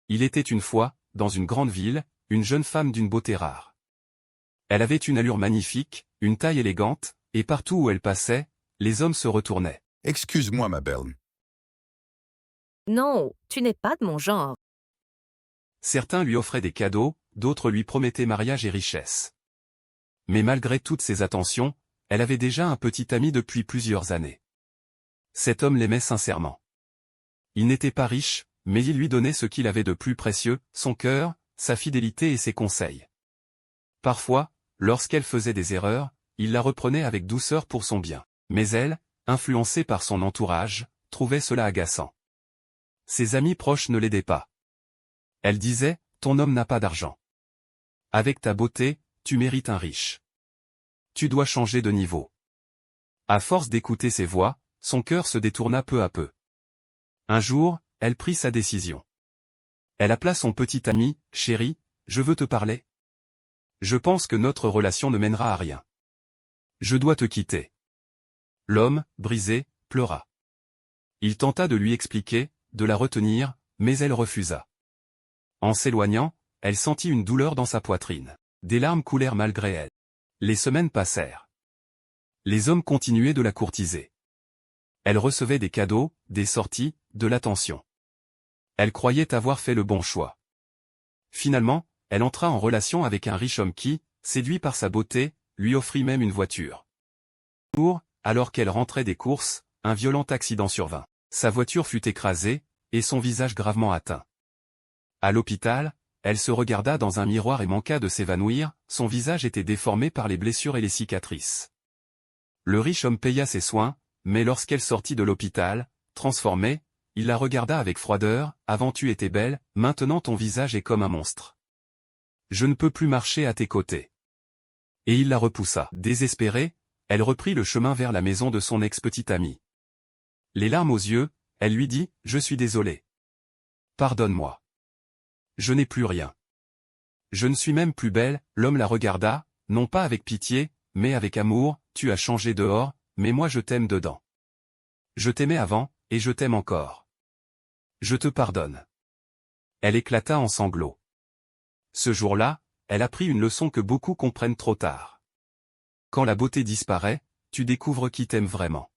Il était une fois, dans une grande ville, une jeune femme d'une beauté rare. Elle avait une allure magnifique, une taille élégante, et partout où elle passait, les hommes se retournaient. Excuse-moi, ma belle. Non, tu n'es pas de mon genre. Certains lui offraient des cadeaux, d'autres lui promettaient mariage et richesse. Mais malgré toutes ces attentions, elle avait déjà un petit ami depuis plusieurs années. Cet homme l'aimait sincèrement. Il n'était pas riche, mais il lui donnait ce qu'il avait de plus précieux, son cœur, sa fidélité et ses conseils. Parfois, lorsqu'elle faisait des erreurs, il la reprenait avec douceur pour son bien. Mais elle, influencée par son entourage, trouvait cela agaçant. Ses amis proches ne l'aidaient pas. Elle disait, « Ton homme n'a pas d'argent. Avec ta beauté, tu mérites un riche. Tu dois changer de niveau. » À force d'écouter ces voix, son cœur se détourna peu à peu. Un jour, elle prit sa décision. Elle appela son petit ami, « Chéri, je veux te parler. Je pense que notre relation ne mènera à rien. Je dois te quitter. » L'homme, brisé, pleura. Il tenta de lui expliquer, de la retenir, mais elle refusa. En s'éloignant, elle sentit une douleur dans sa poitrine. Des larmes coulèrent malgré elle. Les semaines passèrent. Les hommes continuaient de la courtiser. Elle recevait des cadeaux, des sorties, de l'attention. Elle croyait avoir fait le bon choix. Finalement, elle entra en relation avec un riche homme qui, séduit par sa beauté, lui offrit même une voiture. Alors qu'elle rentrait des courses, un violent accident survint. Sa voiture fut écrasée, et son visage gravement atteint. À l'hôpital, elle se regarda dans un miroir et manqua de s'évanouir, son visage était déformé par les blessures et les cicatrices. Le riche homme paya ses soins, mais lorsqu'elle sortit de l'hôpital, transformée, il la regarda avec froideur, « Avant tu étais belle, maintenant ton visage est comme un monstre. Je ne peux plus marcher à tes côtés. » Et il la repoussa. Désespérée, elle reprit le chemin vers la maison de son ex-petite amie. Les larmes aux yeux, elle lui dit, « Je suis désolée. Pardonne-moi. Je n'ai plus rien. Je ne suis même plus belle. » L'homme la regarda, non pas avec pitié, mais avec amour, « Tu as changé dehors, mais moi je t'aime dedans. Je t'aimais avant, et je t'aime encore. Je te pardonne. » Elle éclata en sanglots. Ce jour-là, elle apprit une leçon que beaucoup comprennent trop tard. Quand la beauté disparaît, tu découvres qui t'aime vraiment.